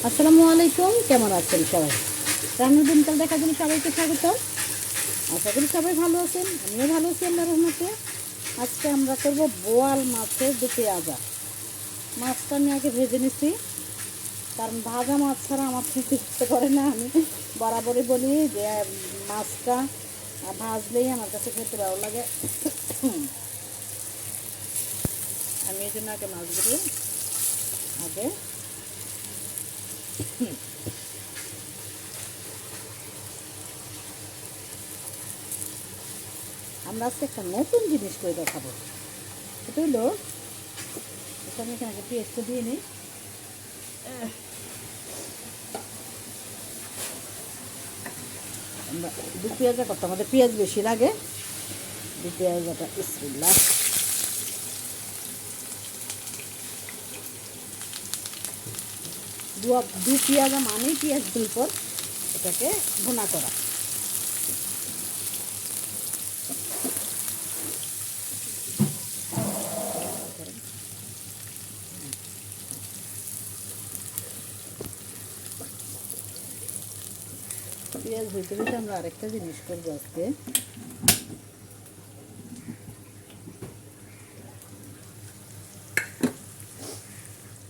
আসসালামু আলাইকুম, কেমন আছেন সবাই? রান্নার দিনকাল দেখার জন্য সবাইকে স্বাগত। আশা করি সবাই ভালো আছেন, আমিও ভালো আছি আল্লাহর রহমতে। আজকে আমরা করব বোয়াল মাছের দু পেঁয়াজা। মাছটা আমি আগে ভেজে নিছি, কারণ ভাজা মাছ ছাড়া আমার খেতে ইচ্ছে করে না। আমি বরাবরই বলি যে মাছটা ভাজলেই আমার কাছে খেতে ভালো লাগে। আমি এই জন্য আগে মাছগুলো আগে আমরা আজকে একটা নতুন জিনিস করে দেখাবো। এটা হলো, আমি এখানে আগে পেঁয়াজটা দিয়ে নিই। আমরা দু পেঁয়াজা করতে আমাদের পেঁয়াজ বেশি লাগে। দু পেঁয়াজাটা বিসমিল্লাহ। দু পেঁয়াজা মানেই পেঁয়াজের উপর এটাকে ভুনা করা। পেঁয়াজ হইতে হইতে আমরা আরেকটা জিনিস করবো আজকে।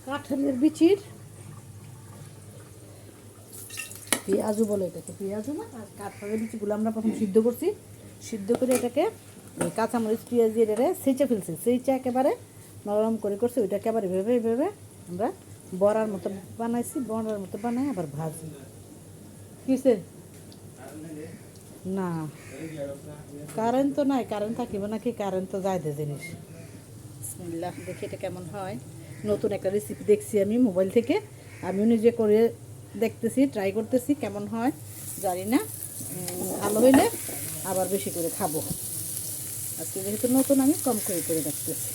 কাঁঠালের বিচির পেঁয়াজু বলে এটাকে, পেঁয়াজু না, কাঁঠালের বিচিগুলো আমরা প্রথম সিদ্ধ করছি। সিদ্ধ করে এটাকে কাঁচামরিচ পেঁয়াজ দিয়ে এটাকে ছেঁচে ফেলছি। ছেঁচে একেবারে নরম করে করছি। ওইটা একেবারে ভেবে আমরা বড়ার মতো বানাইছি। বড়ার মতো বানাই আবার ভাজি। কিসে না, কারেন্ট তো নাই, কারেন্ট থাকিব নাকি? কারেন্ট তো যাইতে জিনিস। বিসমিল্লাহ, দেখি এটা কেমন হয়। নতুন একটা রেসিপি দেখছি আমি মোবাইল থেকে, আমিও নিজে করে দেখতেছি, ট্রাই করতেছি কেমন হয় জানি না। ভালো হইলে আবার বেশি করে খাবো। আজকে যেহেতু নতুন, আমি কম করে দেখতেছি।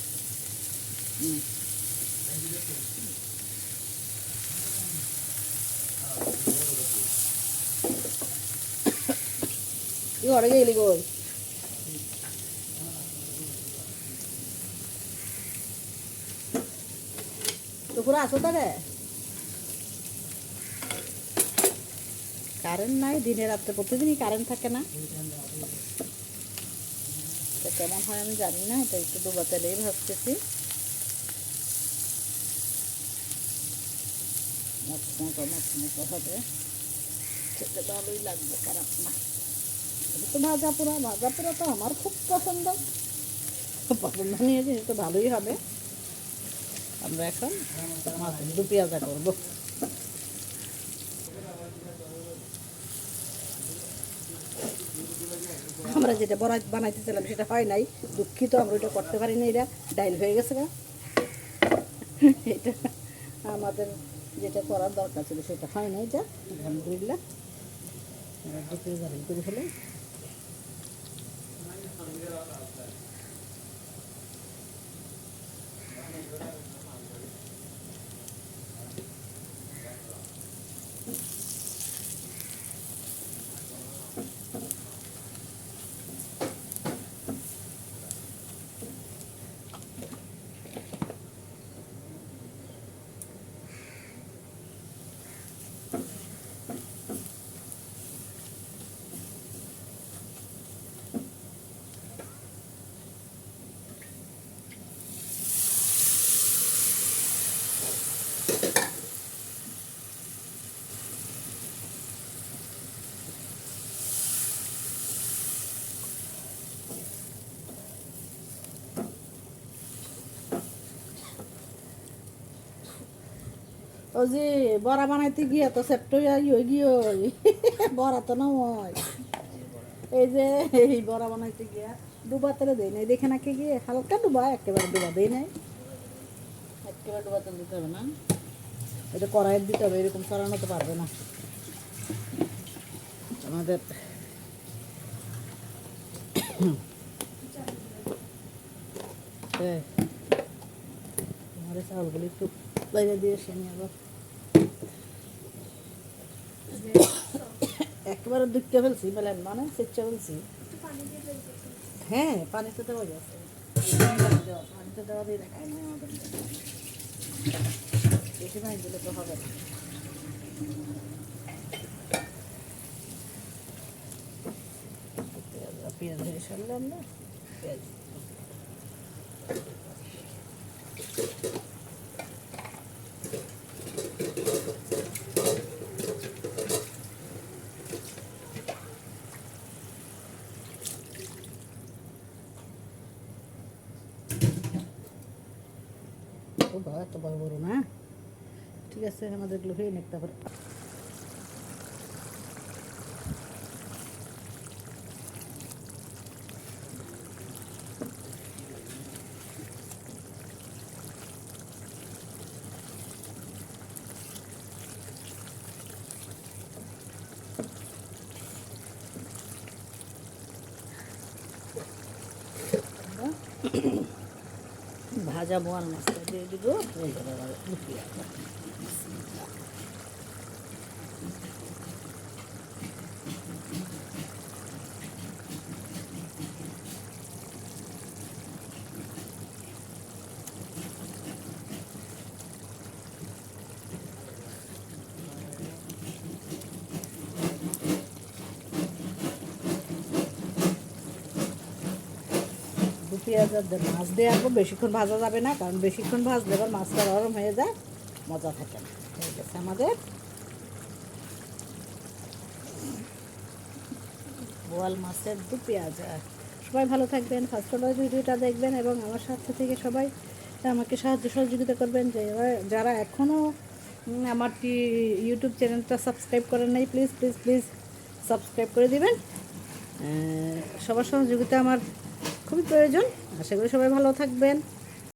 ঘরে গেলি গোল দুপুরে আসো তারে। কারেন্ট নাই, দিনে রাত্রে প্রতিদিনই কারেন্ট থাকে না। কেমন হয় আমি জানি না। এটা একটু ডুবা তেলেই ভাজতেছি। মচমচা হবে, খেতে ভালোই লাগবে, খারাপ না। তো ভাজা পোড়া তো আমার খুব পছন্দ নিয়েছি, তো ভালোই হবে। আমরা এখন মাছের দু পেঁয়াজা করবো। আমরা যেটা বানাইতেছিলাম সেটা হয় নাই, দুঃখিত। আমরা ওইটা করতে পারি না, এটা ডাইল হয়ে গেছে না। এটা আমাদের যেটা করার দরকার ছিল সেটা হয় নাই। যা আলহামদুলিল্লাহ, দু পেঁয়াজা করে ফেলে। ও যে বড়া বানাইতে গিয়ে তো সেপ্ট হয়ে গিয়ে বড়া তো নয়। এই যে এই বড়া বানাইতে গিয়া ডুবা তেলে দেয় নাই, দেখে নাকি গিয়ে হালকা ডুবা, একেবারে ডুবা দেয় নাই। একেবারে ডুবা তেল দিতে হবে না, এটা কড়াইয়ের দিতে হবে, এরকম সরানো তো পারবে না আমাদের। আমাদের চাউলগুলি একটু বাইরে দিয়ে এসে নিয়ে আবার একেবারে দুধটা ফেলছি, মেলেন মানে সেচ্ছা ফেলছি। হ্যাঁ, পানিতে দেওয়া গেছে, পানিতে দেওয়া দিয়ে দেখায় না আমাদের, বেশি পানি দিলে তো হবে না। পেঁয়াজ ভেজে সারলাম না, পেঁয়াজ এত বড় বড় না, ঠিক আছে আমাদের এগুলো হয়ে নিক। তারপর ভাজা বোয়াল মাছটা দিয়ে দিব। পেঁয়াজ আর মাছ দিয়ে আসবো, বেশিক্ষণ ভাজা যাবে না, কারণ বেশিক্ষণ ভাজলে এবার মাছটা গরম হয়ে যায়, মজা থাকে না। হয়ে গেছে আমাদের বোয়াল মাছের দু পেঁয়াজ। সবাই ভালো থাকবেন, ফার্স্ট অফ ভিডিওটা দেখবেন এবং আমার সাথে থেকে সবাই আমাকে সাহায্য সহযোগিতা করবেন। যারা এখনও আমার ইউটিউব চ্যানেলটা সাবস্ক্রাইব করেন নাই, প্লিজ প্লিজ প্লিজ সাবস্ক্রাইব করে দিবেন। সবার সহযোগিতা আমার খুবই প্রয়োজন। আশা করি সবাই ভালো থাকবেন।